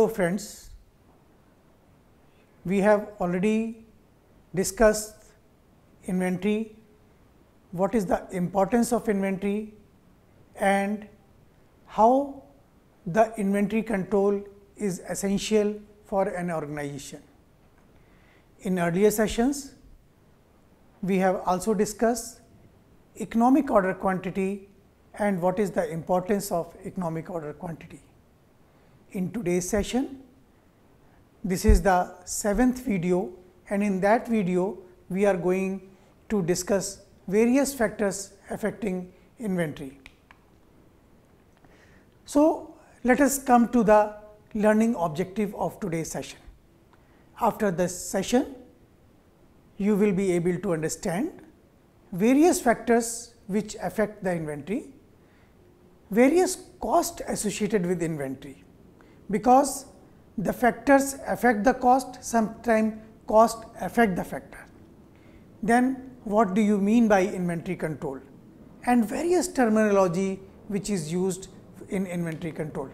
friends, we have already discussed inventory, what is the importance of inventory and how the inventory control is essential for an organization. In earlier sessions, we have also discussed economic order quantity and what is the importance of economic order quantity. In today's session, this is the 7th video, and in that video we are going to discuss various factors affecting inventory. So, let us come to the learning objective of today's session. After this session, you will be able to understand various factors which affect the inventory, various costs associated with inventory, because the factors affect the cost, sometimes cost affect the factor. Then what do you mean by inventory control, and various terminology which is used in inventory control.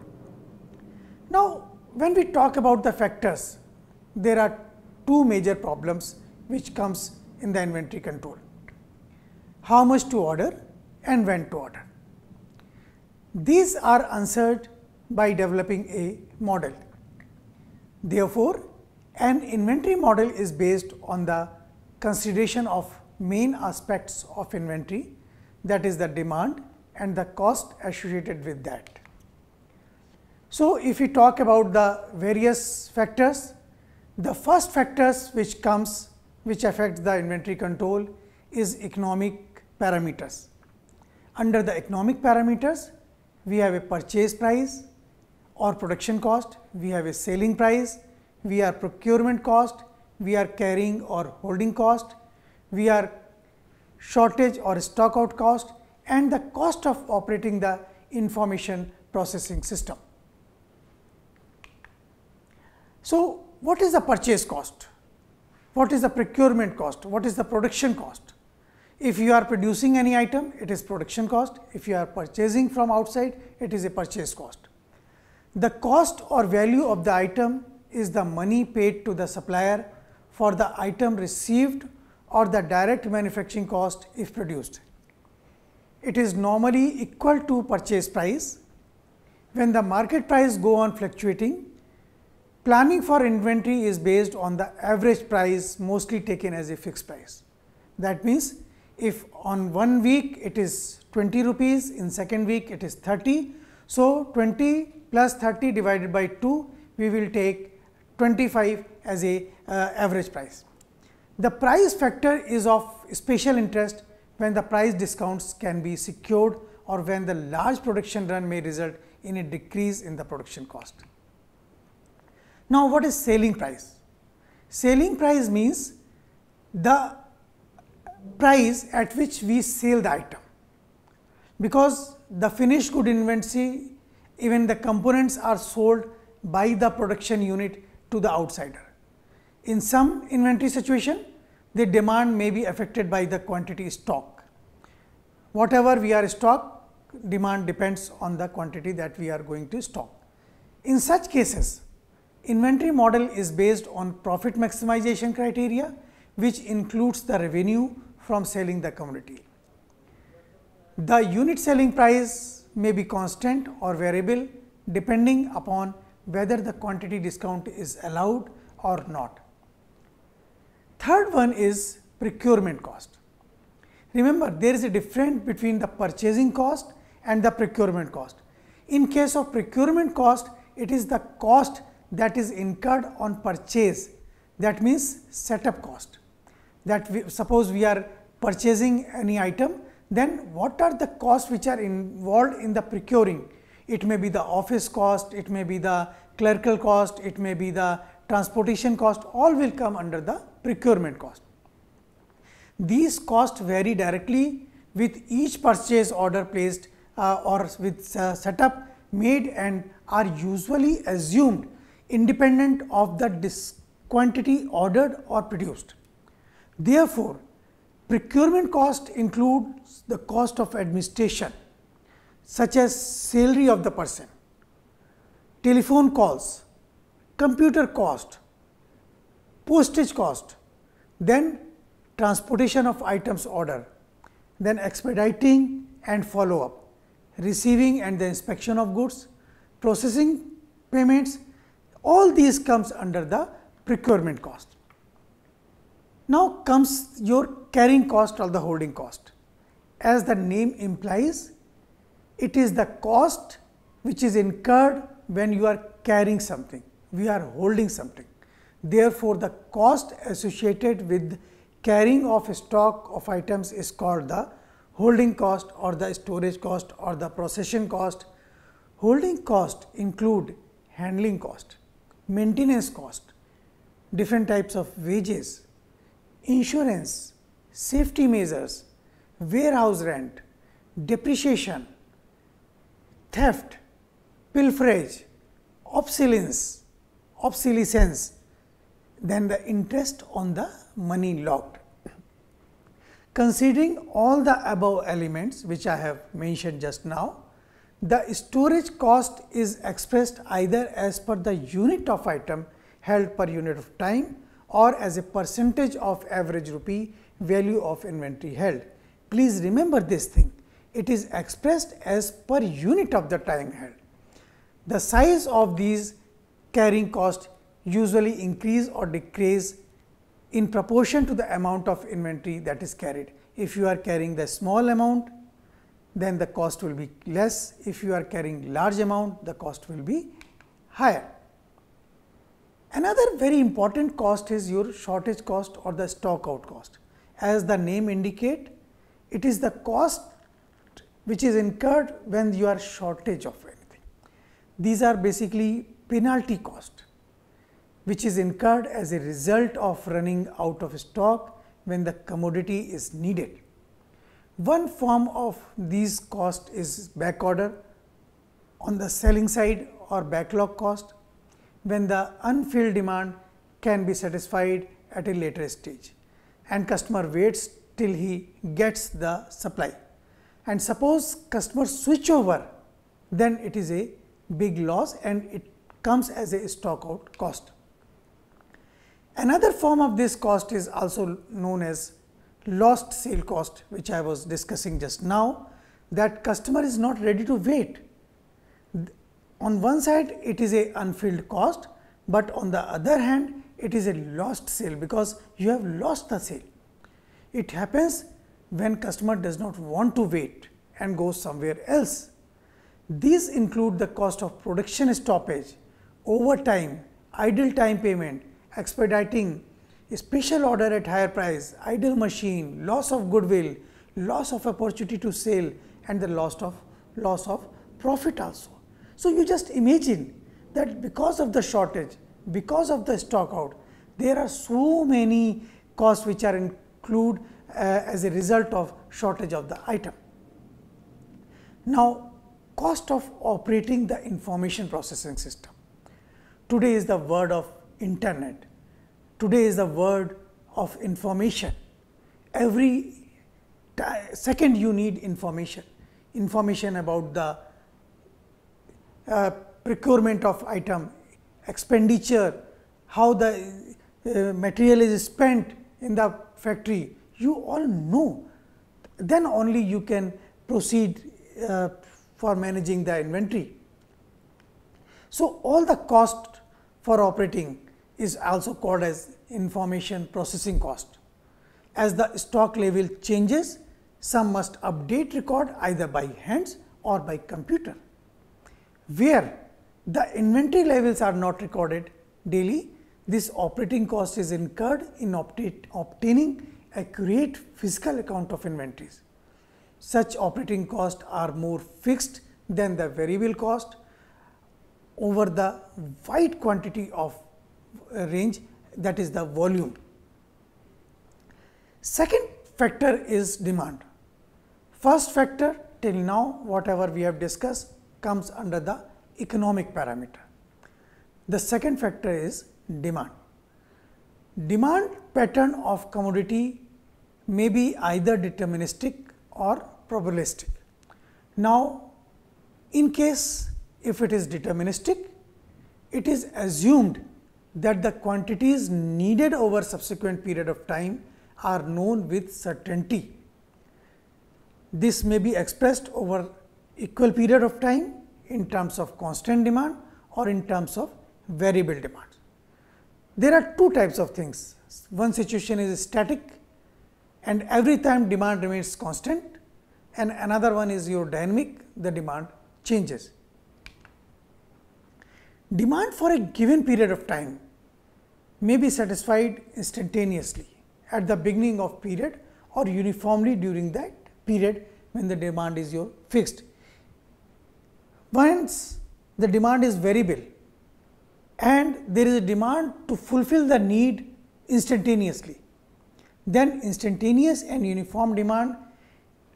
Now, when we talk about the factors, there are two major problems which comes in the inventory control: how much to order and when to order. These are answered by developing a model. Therefore, an inventory model is based on the consideration of main aspects of inventory, that is the demand and the cost associated with that. So, if we talk about the various factors, the first factors which affect the inventory control is economic parameters. Under the economic parameters, we have a purchase price or production cost, we have a selling price, we have procurement cost, we are carrying or holding cost, we are shortage or stock out cost, and the cost of operating the information processing system. So, what is the purchase cost? What is the procurement cost? What is the production cost? If you are producing any item, it is production cost. If you are purchasing from outside, it is a purchase cost. The cost or value of the item is the money paid to the supplier for the item received or the direct manufacturing cost if produced. It is normally equal to purchase price. When the market price go on fluctuating, planning for inventory is based on the average price, mostly taken as a fixed price. That means, if on one week it is 20 rupees, in second week it is 30. So, 20 plus 30 divided by 2, we will take 25 as a average price. The price factor is of special interest when the price discounts can be secured or when the large production run may result in a decrease in the production cost. Now, what is selling price? Selling price means the price at which we sell the item, because the finished good inventory, even the components are sold by the production unit to the outsider. In some inventory situation, the demand may be affected by the quantity stock. Whatever we are stock, demand depends on the quantity that we are going to stock. In such cases, inventory model is based on profit maximization criteria, which includes the revenue from selling the commodity. The unit selling price may be constant or variable depending upon whether the quantity discount is allowed or not. Third one is procurement cost. Remember, there is a difference between the purchasing cost and the procurement cost. In case of procurement cost, it is the cost that is incurred on purchase, that means setup cost. That suppose we are purchasing any item, then what are the costs which are involved in the procuring? It may be the office cost, it may be the clerical cost, it may be the transportation cost, all will come under the procurement cost. These costs vary directly with each purchase order placed or with setup made and are usually assumed independent of the quantity ordered or produced. Therefore, procurement cost includes the cost of administration, such as salary of the person, telephone calls, computer cost, postage cost, then transportation of items order, then expediting and follow up, receiving and the inspection of goods, processing payments, all these comes under the procurement cost. Now comes your carrying cost or the holding cost. As the name implies, it is the cost which is incurred when you are carrying something, we are holding something. Therefore, the cost associated with carrying of stock of items is called the holding cost or the storage cost or the processing cost. Holding cost include handling cost, maintenance cost, different types of wages, insurance, safety measures, warehouse rent, depreciation, theft, pilferage, obsolescence, then the interest on the money locked. Considering all the above elements which I have mentioned just now, the storage cost is expressed either as per the unit of item held per unit of time or as a percentage of average rupee value of inventory held. Please remember this thing, it is expressed as per unit of the time held. The size of these carrying cost usually increase or decrease in proportion to the amount of inventory that is carried. If you are carrying the small amount, then the cost will be less. If you are carrying large amount, the cost will be higher. Another very important cost is your shortage cost or the stock out cost. As the name indicate, it is the cost which is incurred when you are shortage of anything. These are basically penalty cost, which is incurred as a result of running out of stock when the commodity is needed. One form of these cost is back order on the selling side or backlog cost, when the unfilled demand can be satisfied at a later stage and customer waits till he gets the supply. And suppose customer switch over, then it is a big loss and it comes as a stock out cost. Another form of this cost is also known as lost sale cost, which I was discussing just now, that customer is not ready to wait. On one side it is a unfilled cost, but on the other hand it is a lost sale because you have lost the sale. It happens when customer does not want to wait and goes somewhere else. These include the cost of production stoppage, overtime, idle time payment, expediting, special order at higher price, idle machine, loss of goodwill, loss of opportunity to sell and the loss of profit also. So, you just imagine that because of the shortage, because of the stock out, there are so many costs which are included as a result of shortage of the item. Now, cost of operating the information processing system. Today is the word of internet. Today is the word of information. Every second you need information about the procurement of item, expenditure, how the material is spent in the factory. You all know, then only you can proceed for managing the inventory. So, all the cost for operating is also called as information processing cost. As the stock level changes, some must update record either by hands or by computer. Where the inventory levels are not recorded daily, this operating cost is incurred in obtaining accurate physical account of inventories. Such operating costs are more fixed than the variable cost over the wide quantity of range, that is the volume. Second factor is demand. First factor till now whatever we have discussed comes under the economic parameter. The second factor is demand. Demand pattern of commodity may be either deterministic or probabilistic. Now, in case if it is deterministic, it is assumed that the quantities needed over subsequent period of time are known with certainty. This may be expressed over equal period of time in terms of constant demand or in terms of variable demand. There are two types of things. One situation is static and every time demand remains constant, and another one is your dynamic, the demand changes. Demand for a given period of time may be satisfied instantaneously at the beginning of period or uniformly during that period when the demand is your fixed. Once the demand is variable and there is a demand to fulfill the need instantaneously, then instantaneous and uniform demand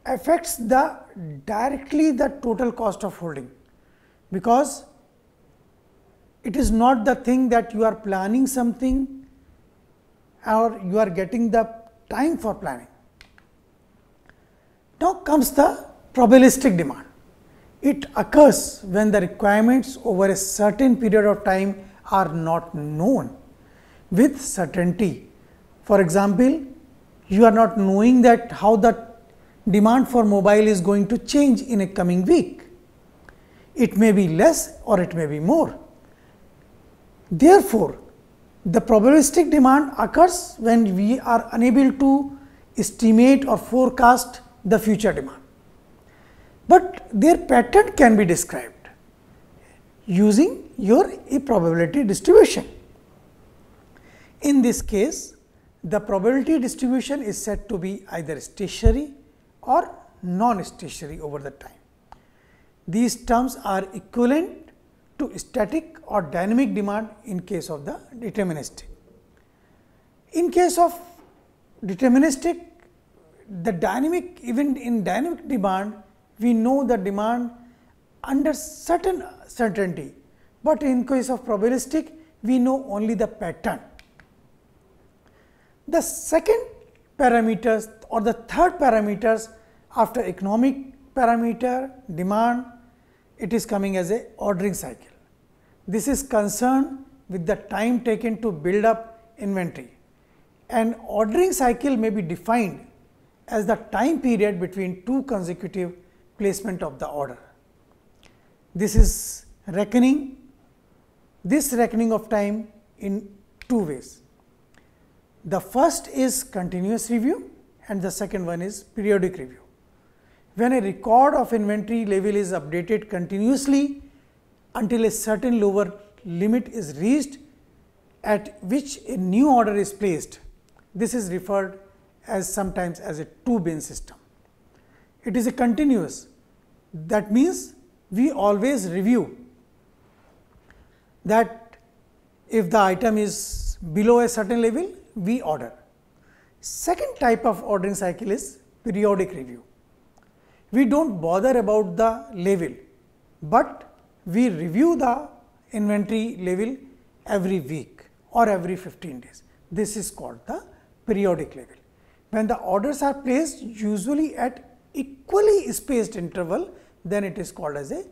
affects directly the total cost of holding, because it is not the thing that you are planning something or you are getting the time for planning. Now comes the probabilistic demand. It occurs when the requirements over a certain period of time are not known with certainty. For example, you are not knowing that how the demand for mobile is going to change in a coming week. It may be less or it may be more. Therefore, the probabilistic demand occurs when we are unable to estimate or forecast the future demand, but their pattern can be described using your probability distribution. In this case, the probability distribution is said to be either stationary or non-stationary over the time. These terms are equivalent to static or dynamic demand in case of the deterministic. In case of deterministic, the dynamic, even in dynamic demand, we know the demand under certain certainty, but in case of probabilistic, we know only the pattern. The second parameters or the third parameters after economic parameter demand, it is coming as a ordering cycle. This is concerned with the time taken to build up inventory. An ordering cycle may be defined as the time period between two consecutive placement of the order. This is reckoning of time in two ways. The first is continuous review and the second one is periodic review. When a record of inventory level is updated continuously until a certain lower limit is reached at which a new order is placed, this is referred as sometimes as a two-bin system. It is a continuous, that means we always review that if the item is below a certain level, we order. Second type of ordering cycle is periodic review. We do not bother about the level, but we review the inventory level every week or every 15 days. This is called the periodic level. When the orders are placed usually at equally spaced interval, then it is called as a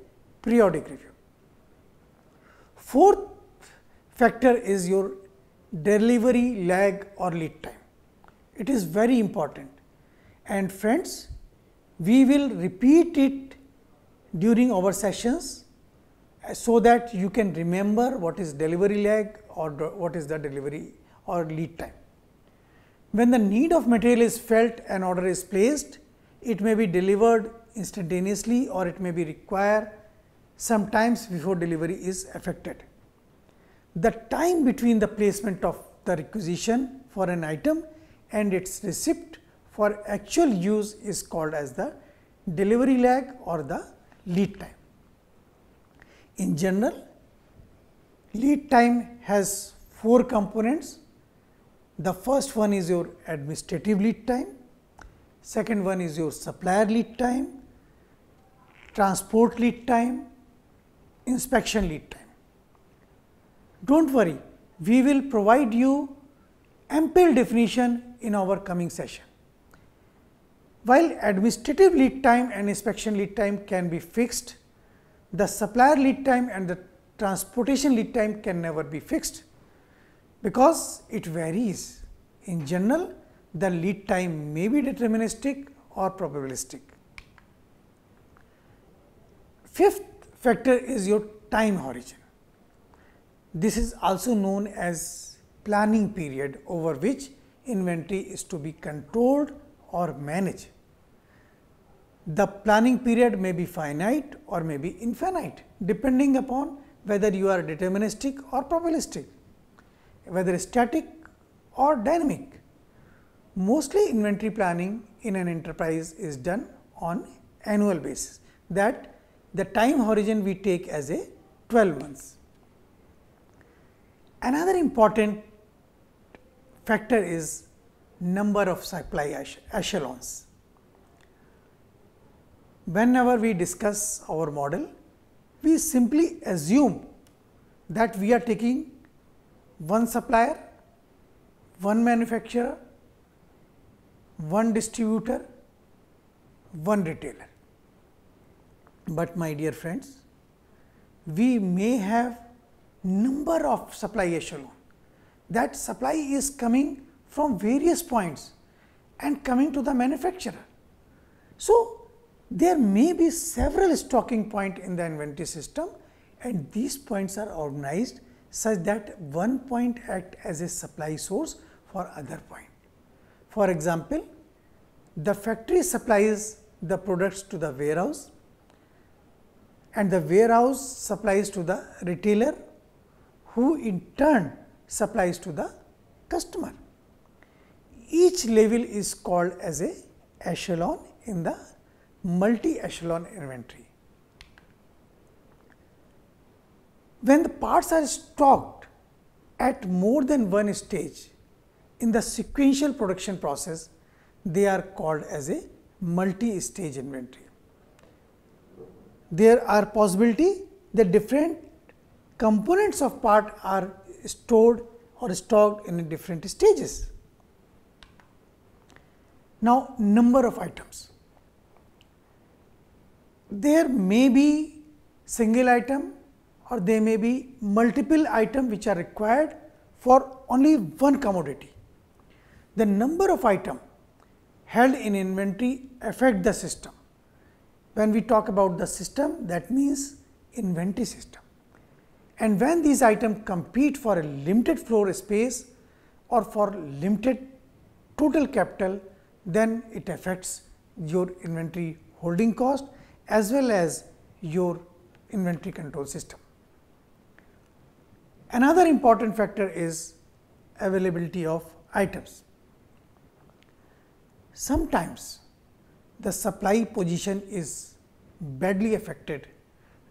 periodic review. Fourth factor is your delivery lag or lead time. It is very important, and friends, we will repeat it during our sessions so that you can remember what is delivery lag or what is the delivery or lead time. When the need of material is felt and order is placed, it may be delivered instantaneously or it may be required sometimes before delivery is effected. The time between the placement of the requisition for an item and its receipt for actual use is called as the delivery lag or the lead time. In general, lead time has four components. The first one is your administrative lead time, second one is your supplier lead time, transport lead time, inspection lead time. Do not worry, we will provide you ample definition in our coming session. While administrative lead time and inspection lead time can be fixed, the supplier lead time and the transportation lead time can never be fixed, because it varies. In general, the lead time may be deterministic or probabilistic. Fifth factor is your time horizon. This is also known as planning period over which inventory is to be controlled or managed. The planning period may be finite or may be infinite, depending upon whether you are deterministic or probabilistic, whether static or dynamic. Mostly inventory planning in an enterprise is done on annual basis, that the time horizon we take as a 12 months. Another important factor is number of supply echelons. Whenever we discuss our model, we simply assume that we are taking one supplier, one manufacturer, one distributor, one retailer. But my dear friends, we may have number of supply echelon. That supply is coming from various points and coming to the manufacturer. So, there may be several stocking points in the inventory system, and these points are organized such that one point act as a supply source for other point. For example, the factory supplies the products to the warehouse, and the warehouse supplies to the retailer, who in turn supplies to the customer. Each level is called as a echelon in the multi-echelon inventory. When the parts are stocked at more than one stage in the sequential production process, they are called as a multi-stage inventory. There are possibility that different components of part are stored or stocked in different stages. Now, number of items. There may be single item or there may be multiple items which are required for only one commodity. The number of items held in inventory affect the system. When we talk about the system, that means inventory system. And when these items compete for a limited floor space or for limited total capital, then it affects your inventory holding cost as well as your inventory control system. Another important factor is availability of items. Sometimes the supply position is badly affected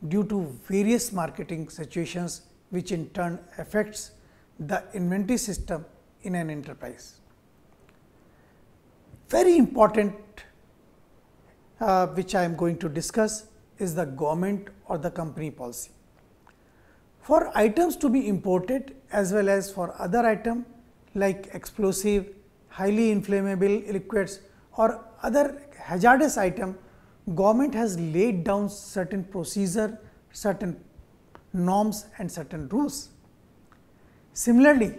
due to various marketing situations, which in turn affects the inventory system in an enterprise. Very important which I am going to discuss is the government or the company policy. For items to be imported as well as for other items like explosive, highly inflammable liquids or other hazardous item, government has laid down certain procedure, certain norms and certain rules. Similarly,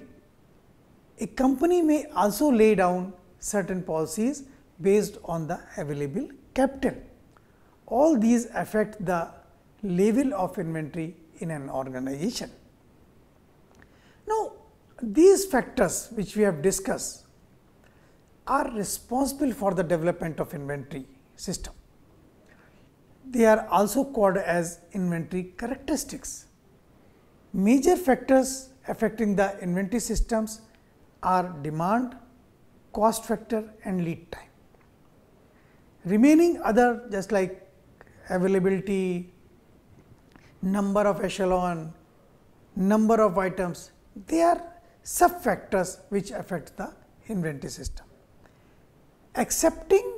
a company may also lay down certain policies based on the available capital. All these affect the level of inventory in an organization. Now, these factors which we have discussed are responsible for the development of inventory system. They are also called as inventory characteristics. Major factors affecting the inventory systems are demand, cost factor and lead time. Remaining other just like availability, number of echelon, number of items, they are sub factors which affect the inventory system. Accepting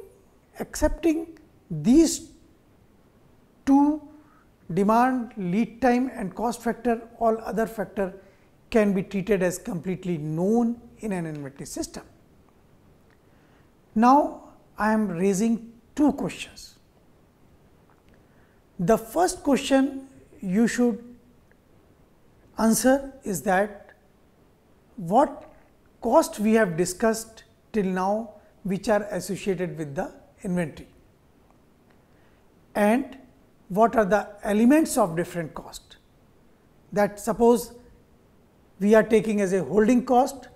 these two, demand, lead time and cost factor, all other factor can be treated as completely known in an inventory system. Now, I am raising two questions. The first question you should answer is that what cost we have discussed till now which are associated with the inventory, and what are the elements of different cost. That suppose we are taking as a holding cost.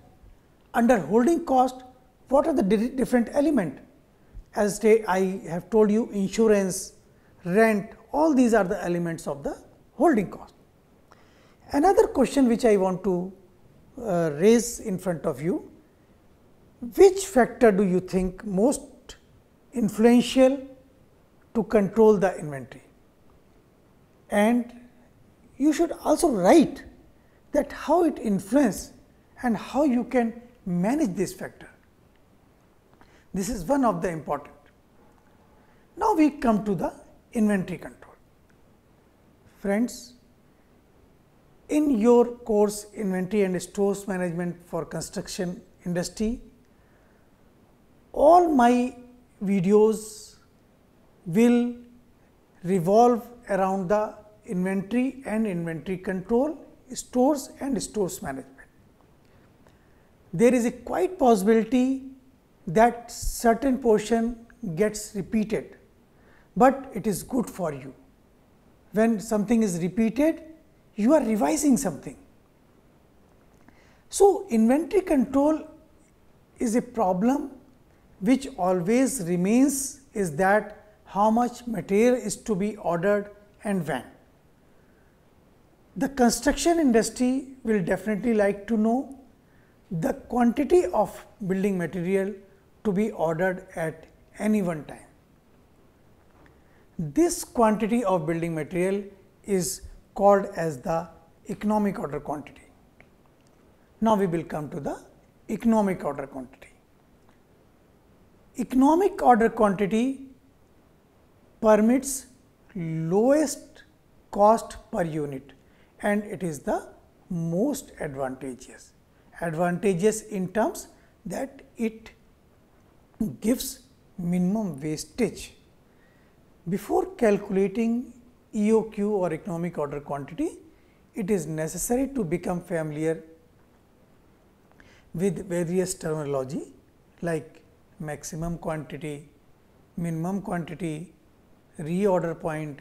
Under holding cost, what are the different element? As I have told you, insurance, rent, all these are the elements of the holding cost. Another question which I want to raise in front of you: which factor do you think most influential to control the inventory? And you should also write that how it influences and how you can manage this factor. This is one of the important. Now, we come to the inventory control. Friends, in your course Inventory and Stores Management for Construction Industry, all my videos will revolve around the inventory and inventory control, stores and stores management. There is a quite possibility that certain portion gets repeated, but it is good for you. When something is repeated, you are revising something. So, inventory control is a problem which always remains, is that how much material is to be ordered and when. The construction industry will definitely like to know the quantity of building material to be ordered at any one time. This quantity of building material is called as the economic order quantity. Now, we will come to the economic order quantity. Economic order quantity permits lowest cost per unit, and it is the most advantageous. Advantageous in terms that it gives minimum wastage. Before calculating EOQ or economic order quantity, it is necessary to become familiar with various terminology like maximum quantity, minimum quantity, reorder point,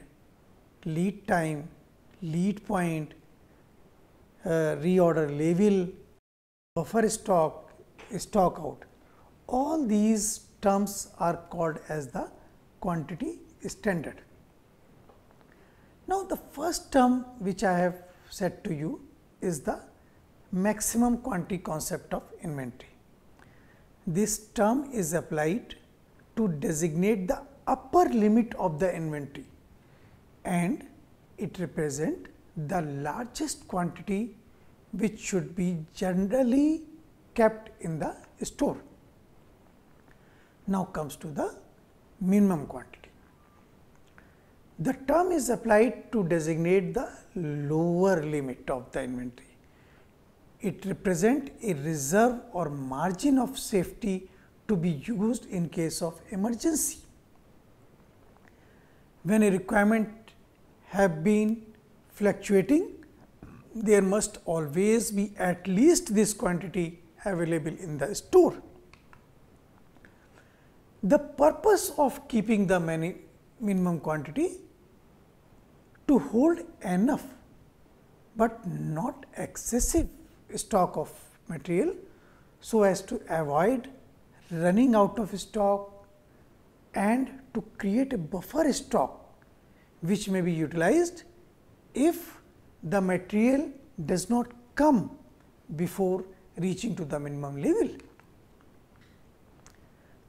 lead time, lead point, reorder level, buffer stock, stock out. All these terms are called as the quantity standard. Now, the first term which I have said to you is the maximum quantity concept of inventory. This term is applied to designate the upper limit of the inventory, and it represents the largest quantity which should be generally kept in the store. Now, comes to the minimum quantity. The term is applied to designate the lower limit of the inventory. It represents a reserve or margin of safety to be used in case of emergency. When a requirement have been fluctuating, there must always be at least this quantity available in the store. The purpose of keeping the minimum quantity to hold enough, but not excessive stock of material, so as to avoid running out of stock and to create a buffer stock which may be utilized if the material does not come before reaching to the minimum level.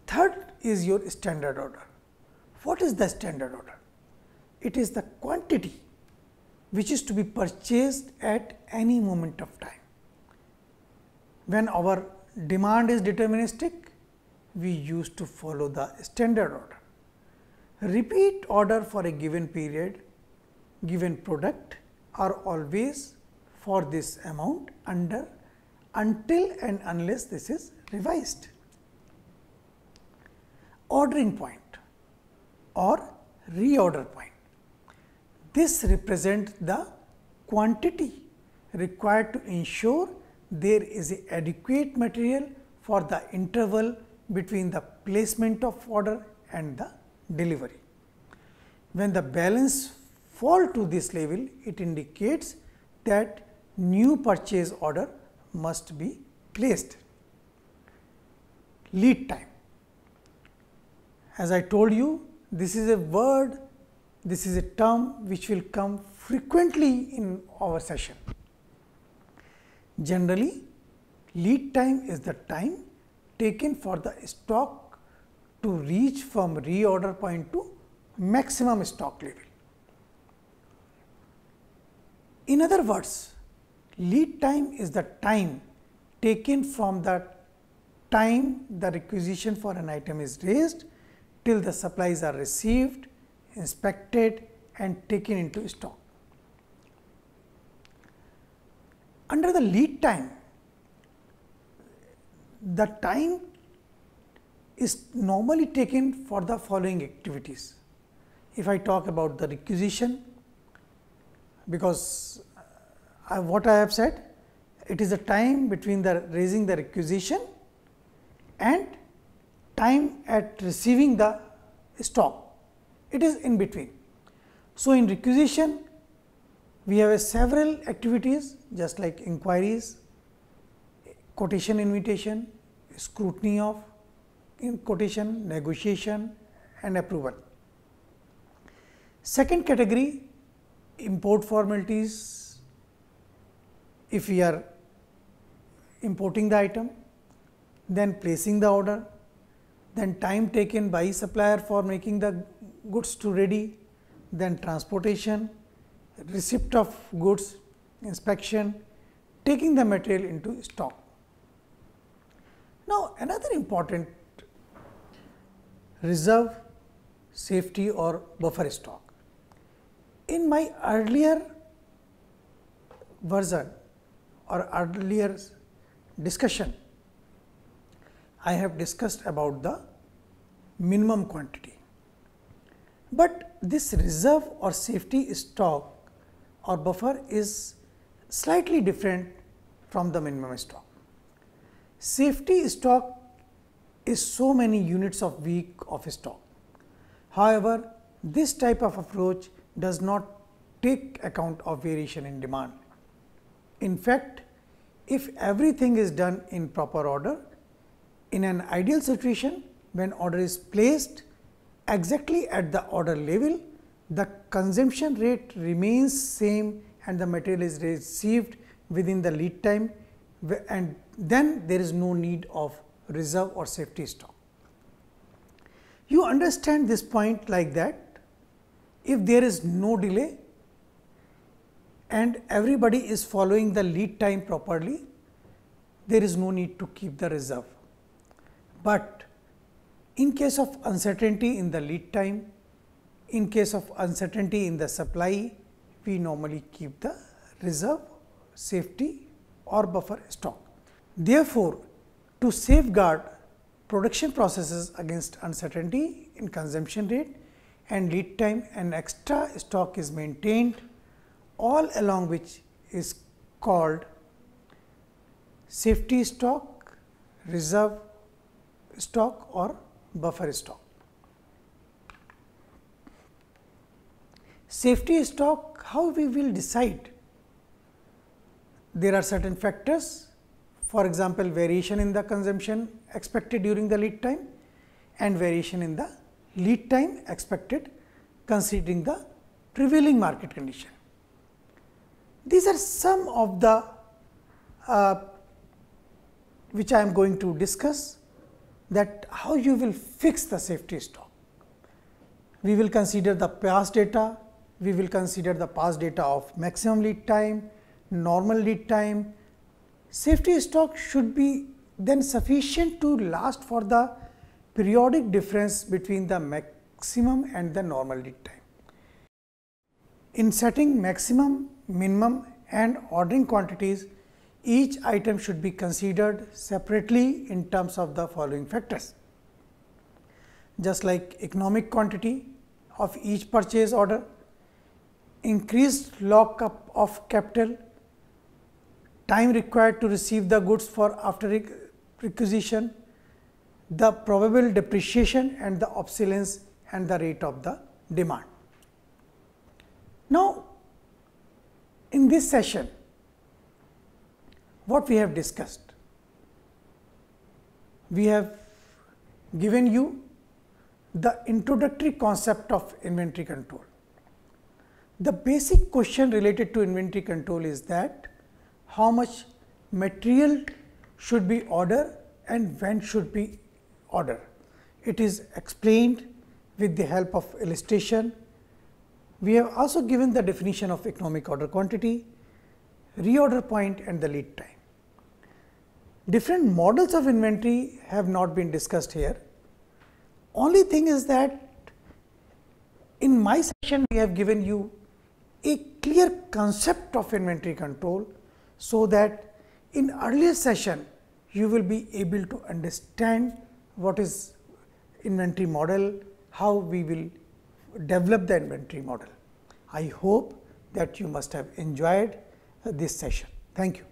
Third is your standard order. What is the standard order? It is the quantity which is to be purchased at any moment of time. When our demand is deterministic, we used to follow the standard order. Repeat order for a given period, given product are always for this amount until and unless this is revised. Ordering point or reorder point. This represents the quantity required to ensure there is adequate material for the interval between the placement of order and the delivery. When the balance fall to this level, it indicates that new purchase order must be placed. Lead time. As I told you, this is a word, this is a term which will come frequently in our session. Generally, lead time is the time taken for the stock to reach from reorder point to maximum stock level. In other words, lead time is the time taken from the time the requisition for an item is raised till the supplies are received, inspected and taken into stock. Under the lead time, the time is normally taken for the following activities. If I talk about the requisition, because what I have said, it is a time between the raising the requisition and time at receiving the stock, it is in between. So, in requisition we have several activities just like inquiries, quotation invitation, scrutiny of quotation, negotiation and approval. Second category, import formalities. If we are importing the item, then placing the order, then time taken by supplier for making the goods to ready, then transportation, receipt of goods, inspection, taking the material into stock. Now, another important reserve, safety or buffer stock. In my earlier version or earlier discussion, I have discussed about the minimum quantity, but this reserve or safety stock or buffer is slightly different from the minimum stock. Safety stock is so many units of week of stock. However, this type of approach does not take account of variation in demand. In fact, if everything is done in proper order, in an ideal situation, when order is placed exactly at the order level, the consumption rate remains same and the material is received within the lead time, and then there is no need of reserve or safety stock. You understand this point like that, if there is no delay and everybody is following the lead time properly, there is no need to keep the reserve. But in case of uncertainty in the lead time, in case of uncertainty in the supply, we normally keep the reserve, safety or buffer stock. Therefore, to safeguard production processes against uncertainty in consumption rate and lead time, an extra stock is maintained, all along which is called safety stock, reserve stock or buffer stock. Safety stock, how we will decide? There are certain factors, for example, variation in the consumption expected during the lead time and variation in the lead time expected considering the prevailing market condition. These are some of the which I am going to discuss, that how you will fix the safety stock. We will consider the past data, we will consider the past data of maximum lead time, normal lead time. Safety stock should be then sufficient to last for the periodic difference between the maximum and the normal lead time. In setting maximum, minimum and ordering quantities, each item should be considered separately in terms of the following factors. Just like economic quantity of each purchase order, increased lockup of capital, time required to receive the goods for after requisition, the probable depreciation and the obsolescence and the rate of the demand. Now, in this session, what we have discussed? We have given you the introductory concept of inventory control. The basic question related to inventory control is that how much material should be ordered and when should be ordered. It is explained with the help of illustration. We have also given the definition of economic order quantity, reorder point and the lead time. Different models of inventory have not been discussed here. Only thing is that in my session we have given you a clear concept of inventory control, so that in earlier session you will be able to understand what is inventory model, how we will develop the inventory model. I hope that you must have enjoyed this session. Thank you.